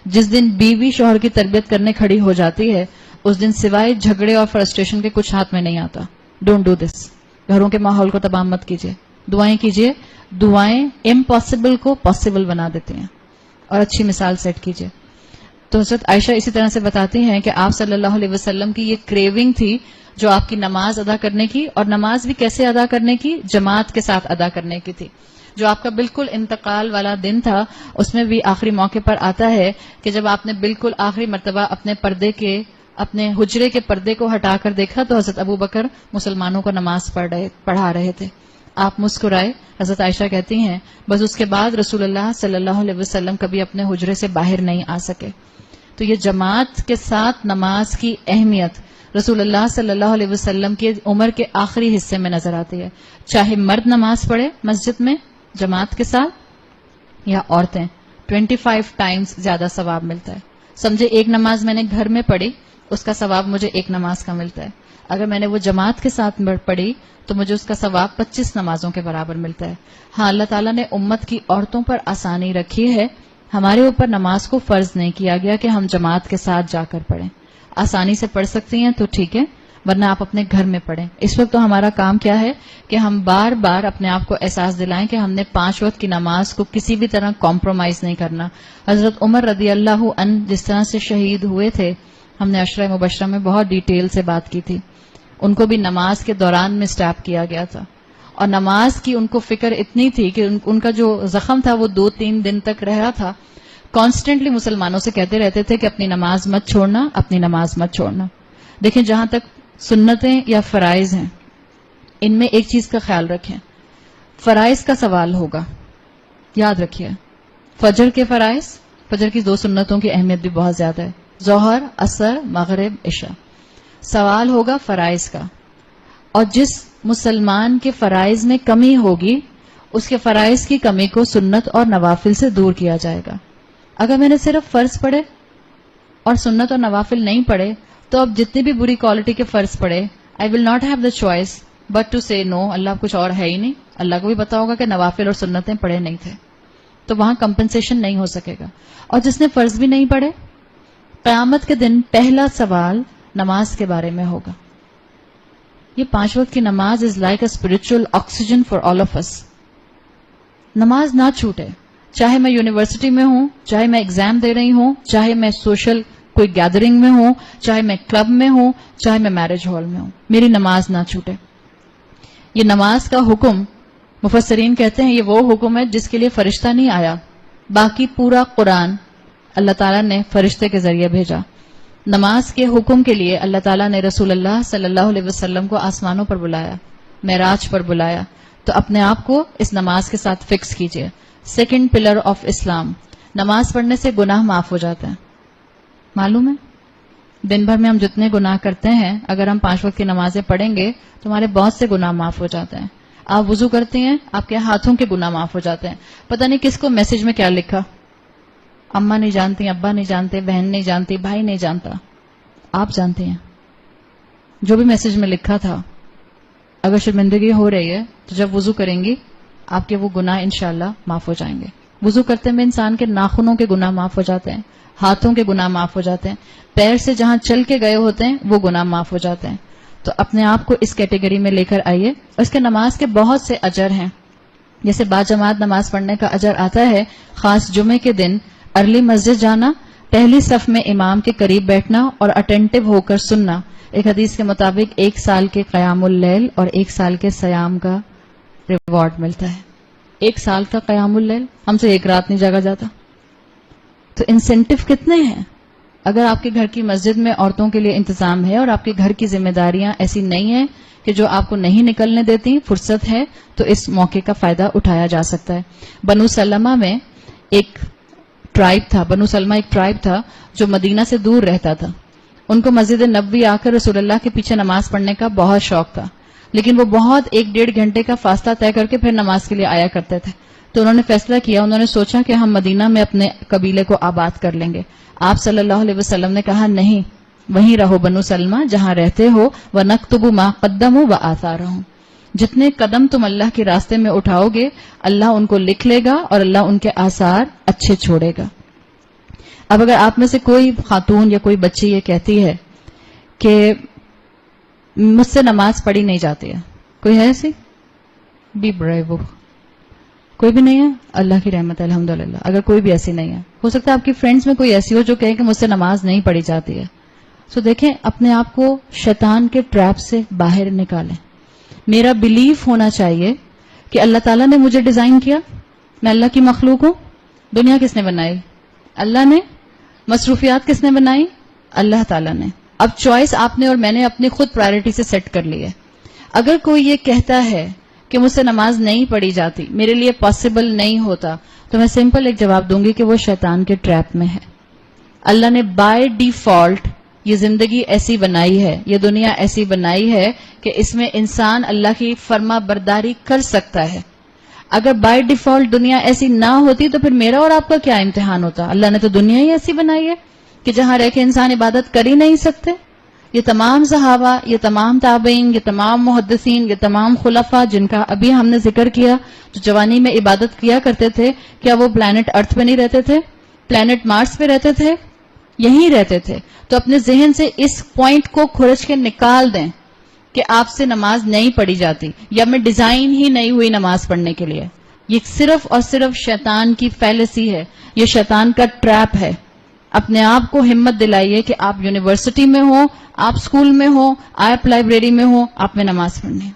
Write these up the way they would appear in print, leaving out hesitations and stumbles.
جس دن بیوی شوہر کی تربیت کرنے کھڑی ہو جاتی ہے اس دن سوائے جھگڑے اور فرسٹریشن کے کچھ ہاتھ میں نہیں آتا. Don't do this. گھروں کے ماحول کو تباہ مت کیجیے. دعائیں کیجیے. دعائیں امپاسبل کو پاسبل بنا دیتی ہیں. اور اچھی مثال سیٹ کیجیے. تو حضرت عائشہ اسی طرح سے بتاتی ہیں کہ آپ صلی اللہ علیہ وسلم کی یہ کریونگ تھی جو آپ کی نماز ادا کرنے کی, اور نماز بھی کیسے ادا کرنے کی, جماعت کے ساتھ ادا کرنے کی تھی. جو آپ کا بالکل انتقال والا دن تھا اس میں بھی آخری موقع پر آتا ہے کہ جب آپ نے بالکل آخری مرتبہ اپنے حجرے کے پردے کو ہٹا کر دیکھا تو حضرت ابو بکر مسلمانوں کو نماز پڑھا رہے تھے. آپ مسکرائے. حضرت عائشہ کہتی ہیں بس اس کے بعد رسول اللہ صلی اللہ علیہ وسلم کبھی اپنے حجرے سے باہر نہیں آ سکے. تو یہ جماعت کے ساتھ نماز کی اہمیت رسول اللہ صلی اللہ علیہ وسلم کی عمر کے آخری حصے میں نظر آتی ہے. چاہے مرد نماز پڑھے مسجد میں جماعت کے ساتھ یا عورتیں, 25 ٹائمز زیادہ ثواب ملتا ہے. سمجھے ایک نماز میں نے گھر میں پڑھی اس کا ثواب مجھے ایک نماز کا ملتا ہے. اگر میں نے وہ جماعت کے ساتھ پڑھی تو مجھے اس کا ثواب 25 نمازوں کے برابر ملتا ہے. ہاں, اللہ تعالیٰ نے امت کی عورتوں پر آسانی رکھی ہے. ہمارے اوپر نماز کو فرض نہیں کیا گیا کہ ہم جماعت کے ساتھ جا کر پڑھیں. آسانی سے پڑھ سکتی ہیں تو ٹھیک ہے, ورنہ آپ اپنے گھر میں پڑھیں. اس وقت تو ہمارا کام کیا ہے کہ ہم بار بار اپنے آپ کو احساس دلائیں کہ ہم نے 5 وقت کی نماز کو کسی بھی طرح کمپرومائز نہیں کرنا. حضرت عمر رضی اللہ عنہ جس طرح سے شہید ہوئے تھے, ہم نے عشرہ مبشرہ میں بہت ڈیٹیل سے بات کی تھی. ان کو بھی نماز کے دوران میں سٹیپ کیا گیا تھا, اور نماز کی ان کو فکر اتنی تھی کہ ان کا جو زخم تھا وہ 2-3 دن تک رہا تھا. کانسٹنٹلی مسلمانوں سے کہتے رہتے تھے کہ اپنی نماز مت چھوڑنا, اپنی نماز مت چھوڑنا. دیکھیں, جہاں تک سنتیں یا فرائض ہیں ان میں ایک چیز کا خیال رکھیں. فرائض کا سوال ہوگا, یاد رکھیے. فجر کے فرائض, فجر کی 2 سنتوں کی اہمیت بھی بہت زیادہ ہے, ظہر, عصر, مغرب, عشاء. سوال ہوگا فرائض کا, اور جس مسلمان کے فرائض میں کمی ہوگی اس کے فرائض کی کمی کو سنت اور نوافل سے دور کیا جائے گا. اگر میں نے صرف فرض پڑھے اور سنت اور نوافل نہیں پڑھے تو اب جتنی بھی بری کوالٹی کے فرض پڑھے, I will not have the choice but to say no. اللہ کچھ اور ہے ہی نہیں. اللہ کو بھی پتا ہوگا کہ نوافل اور سنتیں پڑھے نہیں تھے, تو وہاں کمپنسیشن نہیں ہو سکے گا. اور جس نے فرض بھی نہیں پڑھے, قیامت کے دن پہلا سوال نماز کے بارے میں ہوگا. یہ 5 وقت کی نماز is like a spiritual oxygen for all of us. نماز نہ چھوٹے, چاہے میں یونیورسٹی میں ہوں, چاہے میں ایگزام دے رہی ہوں, چاہے میں سوشل کوئی گیدرنگ میں ہوں, چاہے میں کلب میں ہوں, چاہے میں میرج ہال میں ہوں, میری نماز نہ چھوٹے. یہ نماز کا حکم مفسرین کہتے ہیں یہ وہ حکم ہے جس کے لیے فرشتہ نہیں آیا. باقی پورا قرآن اللہ تعالیٰ نے فرشتے کے ذریعے بھیجا. نماز کے حکم کے لیے اللہ تعالیٰ نے رسول اللہ صلی اللہ علیہ وسلم کو آسمانوں پر بلایا, معراج پر بلایا. تو اپنے آپ کو اس نماز کے ساتھ فکس کیجئے. 2nd پلر آف اسلام. نماز پڑھنے سے گناہ معاف ہو جاتے ہیں. معلوم ہے دن بھر میں ہم جتنے گناہ کرتے ہیں اگر ہم 5 وقت کی نمازیں پڑھیں گے تو ہمارے بہت سے گناہ معاف ہو جاتے ہیں. آپ وضو کرتے ہیں, آپ کے ہاتھوں کے گناہ معاف ہو جاتے ہیں. پتہ نہیں کس کو میسج میں کیا لکھا, اماں نہیں جانتی, ابا نہیں جانتے, بہن نہیں جانتی, بھائی نہیں جانتا, آپ جانتے ہیں. جو بھی میسج میں لکھا تھا, اگر شرمندگی ہو رہی ہے تو جب وضو کریں گی آپ کے وہ گناہ انشاءاللہ معاف ہو جائیں گے. وضو کرتے میں انسان کے ناخنوں کے گناہ معاف ہو جاتے ہیں, ہاتھوں کے گناہ معاف ہو جاتے ہیں, پیر سے جہاں چل کے گئے ہوتے ہیں وہ گناہ معاف ہو جاتے ہیں. تو اپنے آپ کو اس کیٹیگری میں لے کر آئیے. اس کے نماز کے بہت سے اجر ہیں, جیسے باجماعت نماز پڑھنے کا اجر آتا ہے. خاص جمعے کے دن ارلی مسجد جانا, پہلی صف میں امام کے قریب بیٹھنا اور اٹینٹو ہو کر سننا. ایک حدیث کے مطابق 1 سال کے قیام اللیل اور 1 سال کے سیام کا ریوارڈ ملتا ہے. 1 سال کا قیام اللیل, ہم سے 1 رات نہیں جاگا جاتا. تو انسینٹو کتنے ہیں. اگر آپ کے گھر کی مسجد میں عورتوں کے لیے انتظام ہے اور آپ کے گھر کی ذمہ داریاں ایسی نہیں ہیں کہ جو آپ کو نہیں نکلنے دیتی, فرصت ہے تو اس موقع کا فائدہ اٹھایا جا سکتا ہے. بنو سلمہ میں ایک ٹرائب تھا, بنو سلمہ ایک ٹرائب تھا جو مدینہ سے دور رہتا تھا. ان کو مسجد نبوی آ کر رسول اللہ کے پیچھے نماز پڑھنے کا بہت شوق تھا, لیکن وہ بہت 1-1.5 گھنٹے کا فاصلہ طے کر کے پھر نماز کے لیے آیا کرتے تھے. تو انہوں نے فیصلہ کیا, انہوں نے سوچا کہ ہم مدینہ میں اپنے قبیلے کو آباد کر لیں گے. آپ صلی اللہ علیہ وسلم نے کہا نہیں, وہیں رہو بنو سلمہ جہاں رہتے ہو. وَنَكْتُبُ مَا قَدَّمُوا وَآثَارَهُمْ. جتنے قدم تم اللہ کے راستے میں اٹھاؤ گے اللہ ان کو لکھ لے گا اور اللہ ان کے آثار اچھے چھوڑے گا. اب اگر آپ میں سے کوئی خاتون یا کوئی بچی یہ کہتی ہے کہ مجھ سے نماز پڑھی نہیں جاتی ہے، کوئی ہے ایسی؟ Be brave. کوئی بھی نہیں ہے؟ اللہ کی رحمت ہے الحمدللہ. اگر کوئی بھی ایسی نہیں ہے، ہو سکتا ہے آپ کی فرینڈز میں کوئی ایسی ہو جو کہے کہ مجھ سے نماز نہیں پڑھی جاتی ہے. سو دیکھیں، اپنے آپ کو شیطان کے ٹریپ سے باہر نکالیں. میرا بلیف ہونا چاہیے کہ اللہ تعالیٰ نے مجھے ڈیزائن کیا، میں اللہ کی مخلوق ہوں. دنیا کس نے بنائی؟ اللہ نے. مصروفیات کس نے بنائی؟ اللہ تعالیٰ نے. اب چوائس آپ نے اور میں نے اپنی خود پرائرٹی سے سیٹ کر لی ہے. اگر کوئی یہ کہتا ہے کہ مجھ سے نماز نہیں پڑھی جاتی، میرے لیے پاسبل نہیں ہوتا، تو میں سمپل ایک جواب دوں گی کہ وہ شیطان کے ٹریپ میں ہے. اللہ نے بائی ڈیفالٹ یہ زندگی ایسی بنائی ہے، یہ دنیا ایسی بنائی ہے کہ اس میں انسان اللہ کی فرما برداری کر سکتا ہے. اگر بائی ڈیفالٹ دنیا ایسی نہ ہوتی تو پھر میرا اور آپ کا کیا امتحان ہوتا؟ اللہ نے تو دنیا ہی ایسی بنائی ہے کہ جہاں رہ کے انسان عبادت کر ہی نہیں سکتے. یہ تمام صحابہ، یہ تمام تابعین، یہ تمام محدثین، یہ تمام خلفاء جن کا ابھی ہم نے ذکر کیا، جو جوانی میں عبادت کیا کرتے تھے، کیا وہ پلانٹ ارتھ پہ نہیں رہتے تھے؟ پلانٹ مارس پہ رہتے تھے؟ یہیں رہتے تھے. تو اپنے ذہن سے اس پوائنٹ کو کھرچ کے نکال دیں کہ آپ سے نماز نہیں پڑھی جاتی یا میں ڈیزائن ہی نہیں ہوئی نماز پڑھنے کے لیے. یہ صرف اور صرف شیطان کی فیلسی ہے، یہ شیطان کا ٹریپ ہے. اپنے آپ کو ہمت دلائیے کہ آپ یونیورسٹی میں ہوں، آپ اسکول میں ہوں، آپ لائبریری میں ہوں، آپ میں نماز پڑھنی ہے.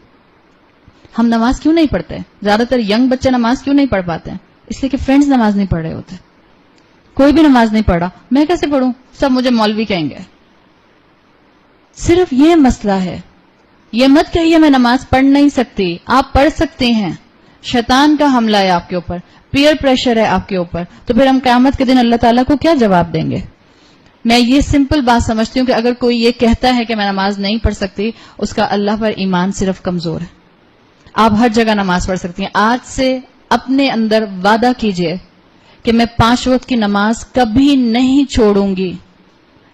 ہم نماز کیوں نہیں پڑھتے؟ زیادہ تر ینگ بچے نماز کیوں نہیں پڑھ پاتے ہیں؟ اس لیے کہ فرینڈز نماز نہیں پڑھ رہے ہوتے. کوئی بھی نماز نہیں پڑھا، میں کیسے پڑھوں؟ سب مجھے مولوی کہیں گے. صرف یہ مسئلہ ہے. یہ مت کہیے میں نماز پڑھ نہیں سکتی، آپ پڑھ سکتے ہیں. شیطان کا حملہ ہے آپ کے اوپر، پیئر پریشر ہے آپ کے اوپر، تو پھر ہم قیامت کے دن اللہ تعالیٰ کو کیا جواب دیں گے؟ میں یہ سمپل بات سمجھتی ہوں کہ اگر کوئی یہ کہتا ہے کہ میں نماز نہیں پڑھ سکتی، اس کا اللہ پر ایمان صرف کمزور ہے. آپ ہر جگہ نماز پڑھ سکتی ہیں. آج سے اپنے اندر وعدہ کیجئے کہ میں 5 وقت کی نماز کبھی نہیں چھوڑوں گی.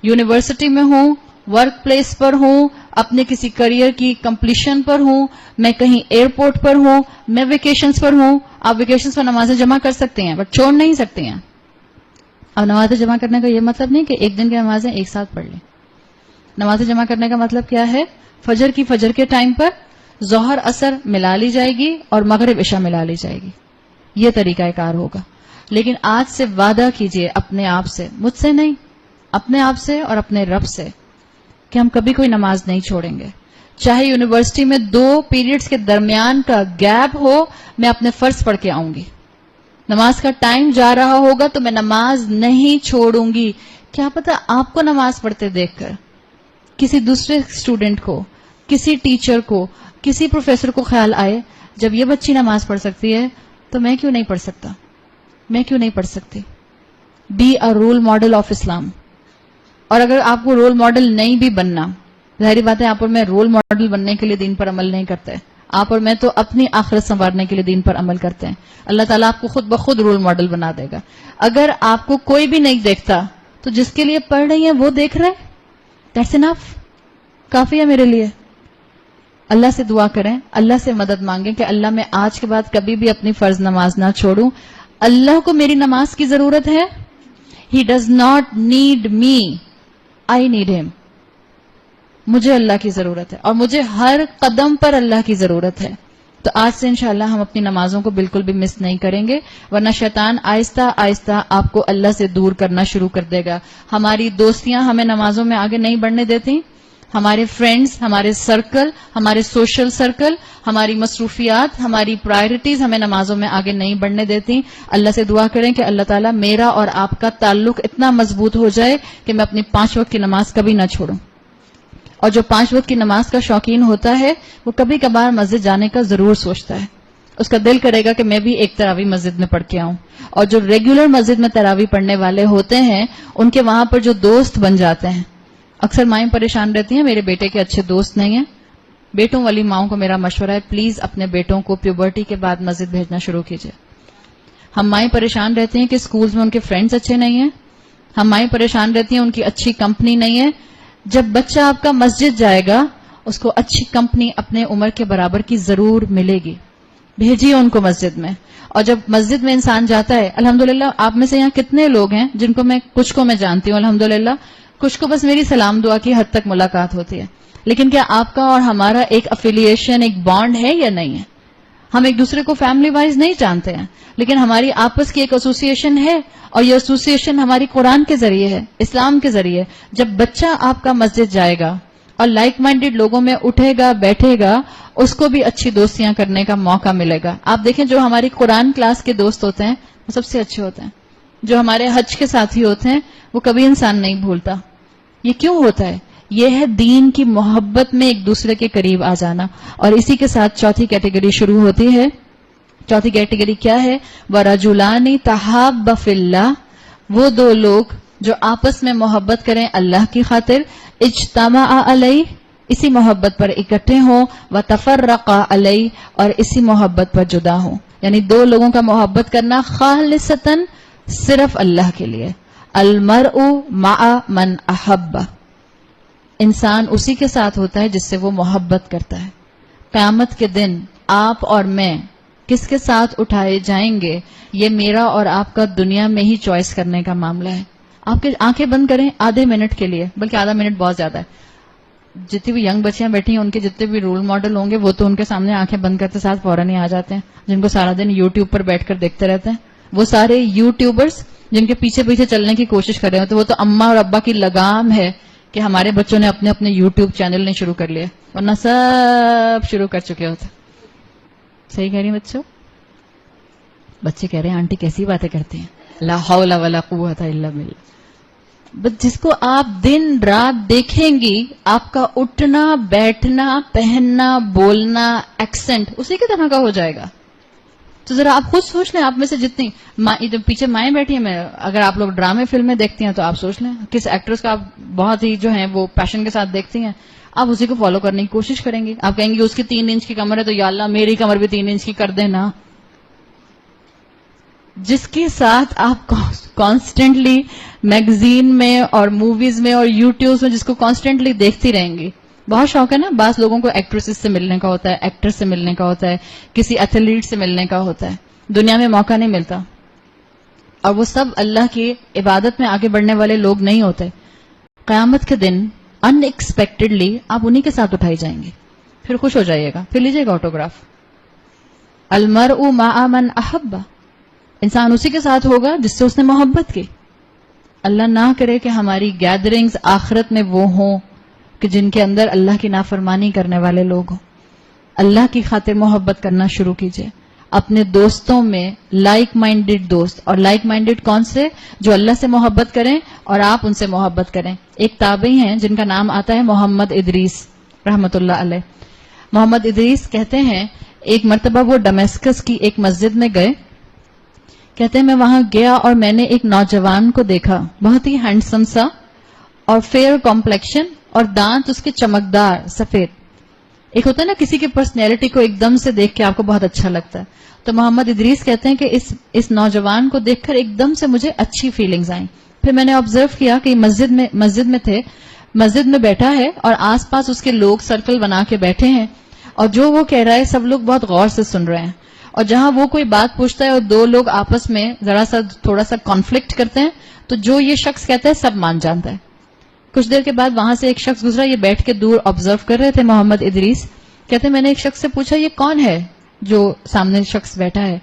یونیورسٹی میں ہوں، ورک پلیس پر ہوں، اپنے کسی کریئر کی کمپلیشن پر ہوں، میں کہیں ایئرپورٹ پر ہوں، میں ویکیشنز پر ہوں. آپ ویکیشنز پر نمازیں جمع کر سکتے ہیں بٹ چھوڑ نہیں سکتے ہیں. اب نمازیں جمع کرنے کا یہ مطلب نہیں کہ ایک دن کی نمازیں ایک ساتھ پڑھ لیں. نمازیں جمع کرنے کا مطلب کیا ہے؟ فجر کے ٹائم پر ظہر اثر ملا لی جائے گی اور مغرب عشاء ملا لی جائے گی. یہ طریقہ کار ہوگا. لیکن آج سے وعدہ کیجئے اپنے آپ سے، مجھ سے نہیں، اپنے آپ سے اور اپنے رب سے، کہ ہم کبھی کوئی نماز نہیں چھوڑیں گے. چاہے یونیورسٹی میں 2 پیریڈز کے درمیان کا گیپ ہو، میں اپنے فرض پڑھ کے آؤں گی. نماز کا ٹائم جا رہا ہوگا تو میں نماز نہیں چھوڑوں گی. کیا پتا آپ کو نماز پڑھتے دیکھ کر کسی دوسرے اسٹوڈنٹ کو، کسی ٹیچر کو، کسی پروفیسر کو خیال آئے جب یہ بچی نماز پڑھ سکتی ہے تو میں کیوں نہیں پڑھ سکتا، میں کیوں نہیں پڑھ سکتی. Be a role model of Islam. اور اگر آپ کو رول ماڈل نہیں بھی بننا، ظاہری بات ہے آپ اور میں رول ماڈل بننے کے لیے دین پر عمل نہیں کرتے. آپ اور میں تو اپنی آخرت سنوارنے کے لیے دین پر عمل کرتے ہیں. اللہ تعالیٰ آپ کو خود بخود رول ماڈل بنا دے گا. اگر آپ کو کوئی بھی نہیں دیکھتا تو جس کے لیے پڑھ رہی ہیں وہ دیکھ رہے، دیٹس انف، کافی ہے میرے لیے. اللہ سے دعا کریں، اللہ سے مدد مانگیں کہ اللہ میں آج کے بعد کبھی بھی اپنی فرض نماز نہ چھوڑوں. اللہ کو میری نماز کی ضرورت ہے. He does not need me, I need him. مجھے اللہ کی ضرورت ہے اور مجھے ہر قدم پر اللہ کی ضرورت ہے. تو آج سے انشاءاللہ ہم اپنی نمازوں کو بالکل بھی مس نہیں کریں گے، ورنہ شیطان آہستہ آہستہ آپ کو اللہ سے دور کرنا شروع کر دے گا. ہماری دوستیاں ہمیں نمازوں میں آگے نہیں بڑھنے دیتی، ہمارے فرینڈز، ہمارے سرکل، ہمارے سوشل سرکل، ہماری مصروفیات، ہماری پرائرٹیز ہمیں نمازوں میں آگے نہیں بڑھنے دیتی. اللہ سے دعا کریں کہ اللہ تعالیٰ میرا اور آپ کا تعلق اتنا مضبوط ہو جائے کہ میں اپنی 5 وقت کی نماز کبھی نہ چھوڑوں. اور جو 5 وقت کی نماز کا شوقین ہوتا ہے وہ کبھی کبھار مسجد جانے کا ضرور سوچتا ہے. اس کا دل کرے گا کہ میں بھی ایک تراویح مسجد میں پڑھ کے آؤں. اور جو ریگولر مسجد میں تراویح پڑھنے والے ہوتے ہیں ان کے وہاں پر جو دوست بن جاتے ہیں. اکثر مائیں پریشان رہتی ہیں میرے بیٹے کے اچھے دوست نہیں ہیں. بیٹوں والی ماؤں کو میرا مشورہ ہے پلیز اپنے بیٹوں کو پیوبرٹی کے بعد مسجد بھیجنا شروع کیجیے. ہم مائیں پریشان رہتی ہیں کہ سکولز میں ان کے فرینڈز اچھے نہیں ہیں. ہم مائیں پریشان رہتی ہیں ان کی اچھی کمپنی نہیں ہے. جب بچہ آپ کا مسجد جائے گا اس کو اچھی کمپنی اپنے عمر کے برابر کی ضرور ملے گی. بھیجیے ان کو مسجد میں. اور جب مسجد میں انسان جاتا ہے, الحمدللہ آپ میں سے یہاں کتنے لوگ ہیں جن کو میں کچھ کو میں جانتی ہوں الحمدللہ, کچھ کو بس میری سلام دعا کی حد تک ملاقات ہوتی ہے, لیکن کیا آپ کا اور ہمارا ایک افیلیشن, ایک بانڈ ہے یا نہیں ہے؟ ہم ایک دوسرے کو فیملی وائز نہیں جانتے ہیں, لیکن ہماری آپس کی ایک ایسوسیشن ہے, اور یہ ایسوسیشن ہماری قرآن کے ذریعے ہے, اسلام کے ذریعے. جب بچہ آپ کا مسجد جائے گا اور لائک مائنڈیڈ لوگوں میں اٹھے گا, بیٹھے گا, اس کو بھی اچھی دوستیاں کرنے کا موقع ملے گا. آپ دیکھیں جو ہماری قرآن کلاس کے دوست ہوتے ہیں وہ سب سے اچھے ہوتے ہیں. جو ہمارے حج کے ساتھی ہوتے ہیں وہ کبھی انسان نہیں بھولتا. یہ کیوں ہوتا ہے؟ یہ ہے دین کی محبت میں ایک دوسرے کے قریب آ جانا. اور اسی کے ساتھ چوتھی کیٹیگری شروع ہوتی ہے. چوتھی کیٹیگری کیا ہے؟ وَرَجُلَانِ تَحَابَّ فِي اللَّهِ, وہ دو لوگ جو آپس میں محبت کریں اللہ کی خاطر, اجتماع علیہ, اسی محبت پر اکٹھے ہوں, وتفرقا علیہ, اور اسی محبت پر جدا ہوں. یعنی دو لوگوں کا محبت کرنا خالصتاً صرف اللہ کے لیے. المرء مع من احب, انسان اسی کے ساتھ ہوتا ہے جس سے وہ محبت کرتا ہے. قیامت کے دن آپ اور میں کس کے ساتھ اٹھائے جائیں گے, یہ میرا اور آپ کا دنیا میں ہی چوائس کرنے کا معاملہ ہے. آپ کے آنکھیں بند کریں آدھے منٹ کے لیے, بلکہ آدھا منٹ بہت زیادہ ہے. جتنی بھی ینگ بچیاں بیٹھی ہیں ان کے جتنے بھی رول ماڈل ہوں گے وہ تو ان کے سامنے آنکھیں بند کرتے ساتھ فوراً ہی آ جاتے ہیں, جن کو سارا دن یوٹیوب پر بیٹھ کر دیکھتے رہتے ہیں. وہ سارے یوٹیوبرز جن کے پیچھے پیچھے چلنے کی کوشش کر رہے ہوتے, وہ تو اماں اور ابا کی لگام ہے کہ ہمارے بچوں نے اپنے اپنے یوٹیوب چینل نہیں شروع کر لیے, ورنہ سب شروع کر چکے ہوتے. صحیح کہہ رہی ہیں بچوں؟ بچے کہہ رہے ہیں آنٹی کیسی باتیں کرتی ہیں, لا حول ولا قوت الا باللہ. بس جس کو آپ دن رات دیکھیں گی, آپ کا اٹھنا بیٹھنا پہننا بولنا ایکسنٹ اسی کی طرح کا ہو جائے گا. تو ذرا آپ خود سوچ لیں, آپ میں سے جتنی جو پیچھے مائیں بیٹھی ہیں, میں اگر آپ لوگ ڈرامے فلمیں دیکھتی ہیں تو آپ سوچ لیں کس ایکٹرس کا آپ بہت ہی جو ہیں وہ پیشن کے ساتھ دیکھتی ہیں, آپ اسی کو فالو کرنے کی کوشش کریں گی. آپ کہیں گے اس کی 3 انچ کی کمر ہے تو یا اللہ میری کمر بھی 3 انچ کی کر دینا. جس کے ساتھ آپ کانسٹنٹلی میگزین میں اور موویز میں اور یوٹیوب میں جس کو کانسٹنٹلی دیکھتی رہیں گی. بہت شوق ہے نا, بعض لوگوں کو ایکٹریسز سے ملنے کا ہوتا ہے, ایکٹر سے ملنے کا ہوتا ہے, کسی ایتھلیٹ سے ملنے کا ہوتا ہے. دنیا میں موقع نہیں ملتا, اور وہ سب اللہ کی عبادت میں آگے بڑھنے والے لوگ نہیں ہوتے. قیامت کے دن ان ایکسپیکٹڈلی آپ انہی کے ساتھ اٹھائی جائیں گے. پھر خوش ہو جائیے گا, پھر لیجیے گا آٹوگراف. المرء مع من احب, انسان اسی کے ساتھ ہوگا جس سے اس نے محبت کی. اللہ نہ کرے کہ ہماری گیدرنگز آخرت میں وہ ہوں کہ جن کے اندر اللہ کی نافرمانی کرنے والے لوگ ہوں. اللہ کی خاطر محبت کرنا شروع کیجئے. اپنے دوستوں میں لائک مائنڈیڈ دوست, اور لائک مائنڈیڈ کون سے؟ جو اللہ سے محبت کریں اور آپ ان سے محبت کریں. ایک تابعی ہیں جن کا نام آتا ہے محمد ادریس رحمت اللہ علیہ. محمد ادریس کہتے ہیں ایک مرتبہ وہ ڈمیسکس کی ایک مسجد میں گئے. کہتے ہیں میں وہاں گیا اور میں نے ایک نوجوان کو دیکھا, بہت ہی ہینڈسم سا, اور فیئر کمپلیکشن, اور دانت اس کے چمکدار سفید. ایک ہوتا ہے نا کسی کی پرسنالٹی کو ایک دم سے دیکھ کے آپ کو بہت اچھا لگتا ہے. تو محمد ادریس کہتے ہیں کہ اس نوجوان کو دیکھ کر ایک دم سے مجھے اچھی فیلنگز آئیں. پھر میں نے آبزرو کیا کہ مسجد میں تھے, مسجد میں بیٹھا ہے اور آس پاس اس کے لوگ سرکل بنا کے بیٹھے ہیں, اور جو وہ کہہ رہا ہے سب لوگ بہت غور سے سن رہے ہیں. اور جہاں وہ کوئی بات پوچھتا ہے اور دو لوگ آپس میں ذرا سا تھوڑا سا کانفلکٹ کرتے ہیں, تو جو یہ شخص کہتا ہے سب مان جانتا ہے. کچھ دیر کے بعد وہاں سے ایک شخص گزرا, یہ بیٹھ کے دور آبزرو کر رہے تھے محمد ادریس. کہتے ہیں میں نے ایک شخص سے پوچھا یہ کون ہے جو سامنے شخص بیٹھا ہے؟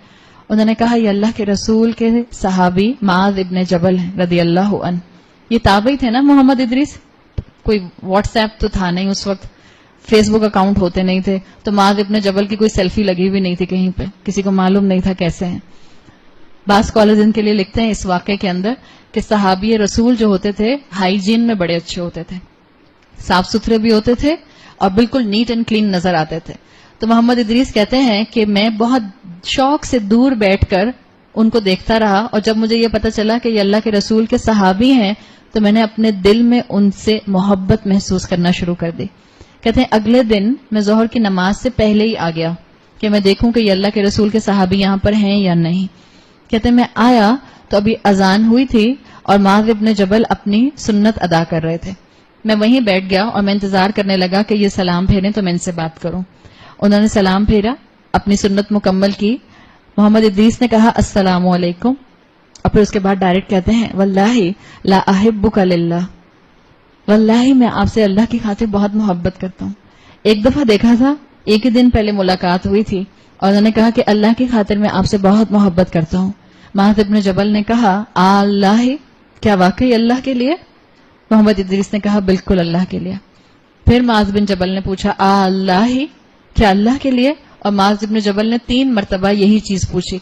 انہوں نے کہا یہ اللہ کے رسول کے صحابی معاذ ابن جبل ہیں رضی اللہ عنہ. یہ تابعی تھے نا محمد ادریس. کوئی واٹس ایپ تو تھا نہیں اس وقت, فیس بک اکاؤنٹ ہوتے نہیں تھے, تو معاذ ابن جبل کی کوئی سیلفی لگی ہوئی نہیں تھی کہیں پہ, کسی کو معلوم نہیں تھا کیسے ہیں. بعض اسکالرز ان کے لیے لکھتے ہیں اس واقعے کے اندر کہ صحابی رسول جو ہوتے تھے ہائیجین میں بڑے اچھے ہوتے تھے, صاف ستھرے بھی ہوتے تھے اور بالکل نیٹ اینڈ کلین نظر آتے تھے. تو محمد ادریس کہتے ہیں کہ میں بہت شوق سے دور بیٹھ کر ان کو دیکھتا رہا, اور جب مجھے یہ پتا چلا کہ یہ اللہ کے رسول کے صحابی ہیں تو میں نے اپنے دل میں ان سے محبت محسوس کرنا شروع کر دی. کہتے ہیں اگلے دن میں ظہر کی نماز سے پہلے ہی آ گیا کہ میں دیکھوں کہ یہ اللہ کے رسول کے صحابی یہاں پر ہیں یا نہیں. کہتے ہیں میں آیا تو ابھی اذان ہوئی تھی اور معاذ ابن جبل اپنی سنت ادا کر رہے تھے. میں وہیں بیٹھ گیا اور میں انتظار کرنے لگا کہ یہ سلام پھیریں تو میں ان سے بات کروں. انہوں نے سلام پھیرا, اپنی سنت مکمل کی. محمد ادریس نے کہا السلام علیکم، اور پھر اس کے بعد ڈائریکٹ کہتے ہیں واللہ لا احبک للہ، واللہ میں آپ سے اللہ کی خاطر بہت محبت کرتا ہوں. ایک دفعہ دیکھا تھا، ایک ہی دن پہلے ملاقات ہوئی تھی، اور انہوں نے کہا کہ اللہ کی خاطر میں آپ سے بہت محبت کرتا ہوں. معاذ ابن جبل نے کہا اللہ، کیا واقعی اللہ کے لیے؟ محمد ادریس نے کہا بالکل اللہ کے لیے. پھر معاذ بن جبل نے پوچھا اللہ، کیا اللہ کے لیے؟ اور معاذ بن جبل نے 3 مرتبہ یہی چیز پوچھی.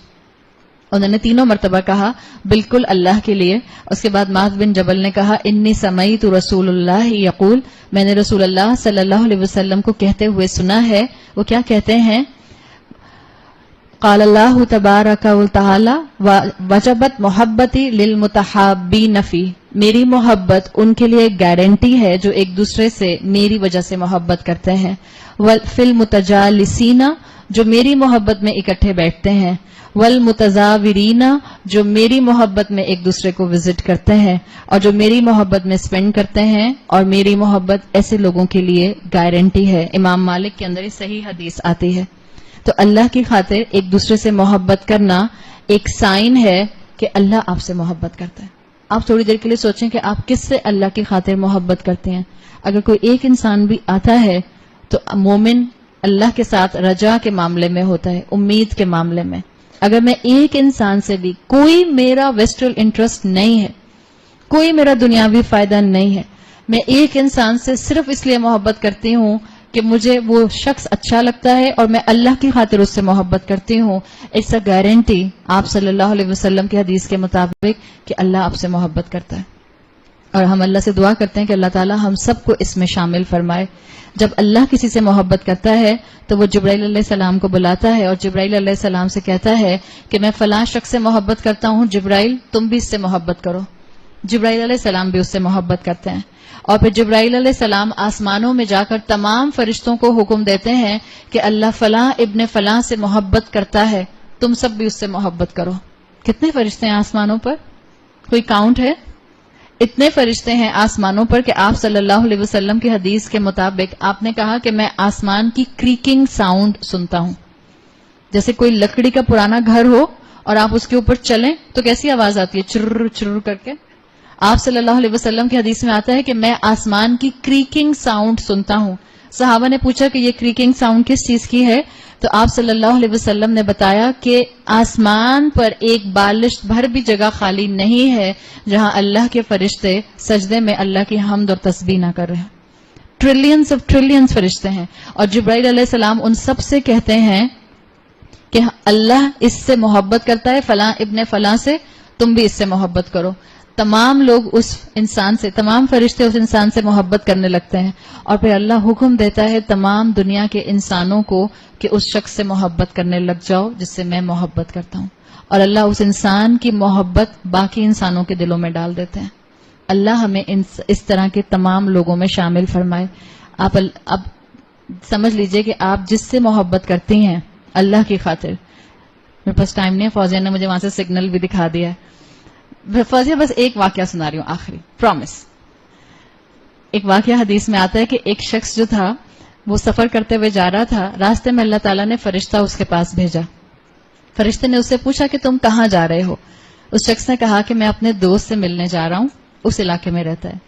انہوں نے تینوں مرتبہ کہا بالکل اللہ کے لیے. اس کے بعد معاذ بن جبل نے کہا انی سمعت رسول اللہ یقول، میں نے رسول اللہ صلی اللہ علیہ وسلم کو کہتے ہوئے سنا ہے. وہ کیا کہتے ہیں؟ قال اللہ تبارک و تعالی وجبت محبتی للمتحابین فی، میری محبت ان کے لیے ایک گارنٹی ہے جو ایک دوسرے سے میری وجہ سے محبت کرتے ہیں. فی المتجالسین، جو میری محبت میں اکٹھے بیٹھتے ہیں. والمتزاورین، جو میری محبت میں ایک دوسرے کو وزٹ کرتے ہیں اور جو میری محبت میں سپینڈ کرتے ہیں. اور میری محبت ایسے لوگوں کے لیے گارنٹی ہے. امام مالک کے اندر صحیح حدیث آتی ہے. تو اللہ کی خاطر ایک دوسرے سے محبت کرنا ایک سائن ہے کہ اللہ آپ سے محبت کرتا ہے. آپ تھوڑی دیر کے لیے سوچیں کہ آپ کس سے اللہ کی خاطر محبت کرتے ہیں. اگر کوئی ایک انسان بھی آتا ہے تو مومن اللہ کے ساتھ رجا کے معاملے میں ہوتا ہے، امید کے معاملے میں. اگر میں ایک انسان سے بھی، کوئی میرا ویسٹرل انٹرسٹ نہیں ہے، کوئی میرا دنیاوی فائدہ نہیں ہے، میں ایک انسان سے صرف اس لیے محبت کرتی ہوں کہ مجھے وہ شخص اچھا لگتا ہے اور میں اللہ کی خاطر اس سے محبت کرتی ہوں، اٹس اے گارنٹی آپ صلی اللہ علیہ وسلم کی حدیث کے مطابق کہ اللہ آپ سے محبت کرتا ہے. اور ہم اللہ سے دعا کرتے ہیں کہ اللہ تعالی ہم سب کو اس میں شامل فرمائے. جب اللہ کسی سے محبت کرتا ہے تو وہ جبرائیل علیہ السلام کو بلاتا ہے اور جبرائیل علیہ السلام سے کہتا ہے کہ میں فلاں شخص سے محبت کرتا ہوں، جبرائیل تم بھی اس سے محبت کرو. جبرائیل علیہ السلام بھی اس سے محبت کرتے ہیں. اور پھر جبرائیل علیہ السلام آسمانوں میں جا کر تمام فرشتوں کو حکم دیتے ہیں کہ اللہ فلاں ابن فلاں سے محبت کرتا ہے، تم سب بھی اس سے محبت کرو. کتنے فرشتے ہیں آسمانوں پر؟ کوئی کاؤنٹ ہے؟ اتنے فرشتے ہیں آسمانوں پر کہ آپ صلی اللہ علیہ وسلم کی حدیث کے مطابق آپ نے کہا کہ میں آسمان کی کریکنگ ساؤنڈ سنتا ہوں. جیسے کوئی لکڑی کا پرانا گھر ہو اور آپ اس کے اوپر چلیں تو کیسی آواز آتی ہے؟ چرر چرر کر کے. آپ صلی اللہ علیہ وسلم کی حدیث میں آتا ہے کہ میں آسمان کی کریکنگ ساؤنڈ سنتا ہوں. صحابہ نے پوچھا کہ یہ کریکنگ ساؤنڈ کس چیز کی ہے؟ تو آپ صلی اللہ علیہ وسلم نے بتایا کہ آسمان پر ایک بالشت بھر بھی جگہ خالی نہیں ہے جہاں اللہ کے فرشتے سجدے میں اللہ کی حمد اور تسبیح نہ کر رہے ہیں. ٹریلینز آف ٹریلینز فرشتے ہیں. اور جبرائیل علیہ السلام ان سب سے کہتے ہیں کہ اللہ اس سے محبت کرتا ہے، فلاں ابن فلاں سے، تم بھی اس سے محبت کرو. تمام لوگ اس انسان سے، تمام فرشتے اس انسان سے محبت کرنے لگتے ہیں. اور پھر اللہ حکم دیتا ہے تمام دنیا کے انسانوں کو کہ اس شخص سے محبت کرنے لگ جاؤ جس سے میں محبت کرتا ہوں. اور اللہ اس انسان کی محبت باقی انسانوں کے دلوں میں ڈال دیتے ہیں. اللہ ہمیں اس طرح کے تمام لوگوں میں شامل فرمائے. آپ اب سمجھ لیجئے کہ آپ جس سے محبت کرتی ہیں اللہ کی خاطر، میرے پاس ٹائم نہیں ہے، فوزیہ نے مجھے وہاں سے سگنل بھی دکھا دیا ہے. فوزیہ بس ایک واقعہ سنا رہی ہوں آخری، پرومس. ایک واقعہ حدیث میں آتا ہے کہ ایک شخص جو تھا وہ سفر کرتے ہوئے جا رہا تھا، راستے میں اللہ تعالیٰ نے فرشتہ اس کے پاس بھیجا. فرشتے نے اس سے پوچھا کہ تم کہاں جا رہے ہو؟ اس شخص نے کہا کہ میں اپنے دوست سے ملنے جا رہا ہوں، اس علاقے میں رہتا ہے.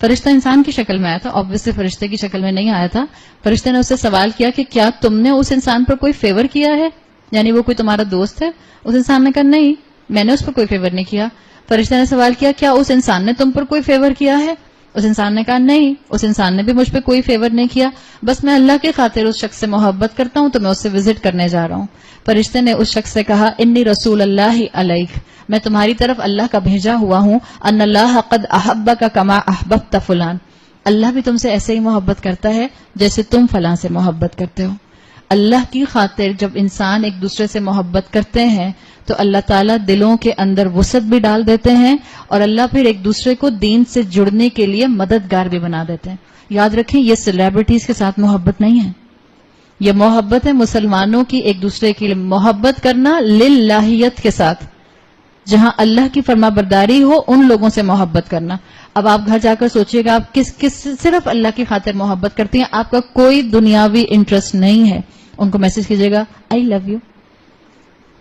فرشتہ انسان کی شکل میں آیا تھا، obviously فرشتے کی شکل میں نہیں آیا تھا. فرشتے نے اس سے سوال کیا کہ کیا تم نے اس انسان پر کوئی فیور کیا ہے؟ یعنی وہ کوئی تمہارا دوست ہے؟ اس انسان نے کہا نہیں، میں نے اس پر کوئی فیور نہیں کیا. فرشتے نے سوال کیا کیا اس انسان نے تم پر کوئی فیور کیا ہے؟ اس انسان نے کہا نہیں، اس انسان نے بھی مجھ پہ کوئی فیور نہیں کیا، بس میں اللہ کی خاطر اس شخص سے محبت کرتا ہوں تو میں اس سے وزٹ کرنے جا رہا ہوں. فرشتے نے اس شخص سے کہا انی رسول اللہ علیک، میں تمہاری طرف اللہ کا بھیجا ہوا ہوں. ان اللہ قد احبک کما احببت فلان، اللہ بھی تم سے ایسے ہی محبت کرتا ہے جیسے تم فلاں سے محبت کرتے ہو. اللہ کی خاطر جب انسان ایک دوسرے سے محبت کرتے ہیں تو اللہ تعالیٰ دلوں کے اندر وسعت بھی ڈال دیتے ہیں اور اللہ پھر ایک دوسرے کو دین سے جڑنے کے لیے مددگار بھی بنا دیتے ہیں. یاد رکھیں یہ سیلیبریٹیز کے ساتھ محبت نہیں ہے، یہ محبت ہے مسلمانوں کی ایک دوسرے کے لیے محبت کرنا للہیت کے ساتھ. جہاں اللہ کی فرما برداری ہو ان لوگوں سے محبت کرنا. اب آپ گھر جا کر سوچئے گا آپ کس صرف اللہ کی خاطر محبت کرتی ہیں، آپ کا کوئی دنیاوی انٹرسٹ نہیں ہے، ان کو میسج کیجیے گا آئی لو یو.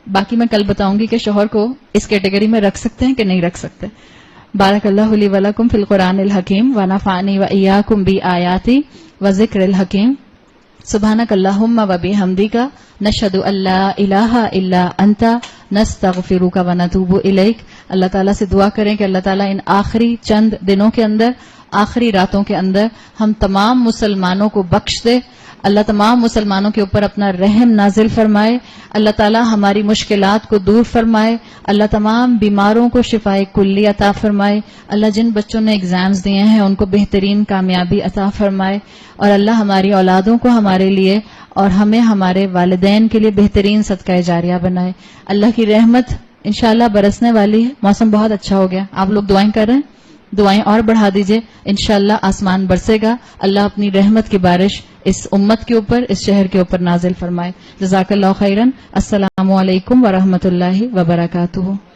باقی میں کل بتاؤں گی کہ شوہر کو اس کیٹیگری میں رکھ سکتے ہیں کہ نہیں رکھ سکتے. بارک اللہ لی ولکم فی القرآن الحکیم ونفعنی وایاکم بآیاتی وذکر الحکیم. سبحانک اللہم وبحمدک نشہد ان لا الہ الا انت نستغفرک ونتوب الیک. اللہ تعالیٰ سے دعا کریں کہ اللہ تعالیٰ ان آخری چند دنوں کے اندر، آخری راتوں کے اندر ہم تمام مسلمانوں کو بخش دے. اللہ تمام مسلمانوں کے اوپر اپنا رحم نازل فرمائے. اللہ تعالیٰ ہماری مشکلات کو دور فرمائے. اللہ تمام بیماروں کو شفائے کلی عطا فرمائے. اللہ جن بچوں نے ایگزامز دیے ہیں ان کو بہترین کامیابی عطا فرمائے. اور اللہ ہماری اولادوں کو ہمارے لیے اور ہمیں ہمارے والدین کے لیے بہترین صدقہ جاریہ بنائے. اللہ کی رحمت انشاءاللہ برسنے والی ہے. موسم بہت اچھا ہو گیا. آپ لوگ دعائیں کر رہے ہیں، دعائیں اور بڑھا دیجئے. انشاءاللہ آسمان برسے گا. اللہ اپنی رحمت کی بارش اس امت کے اوپر، اس شہر کے اوپر نازل فرمائے. جزاک اللہ خیرن. السلام علیکم ورحمۃ اللہ وبرکاتہ.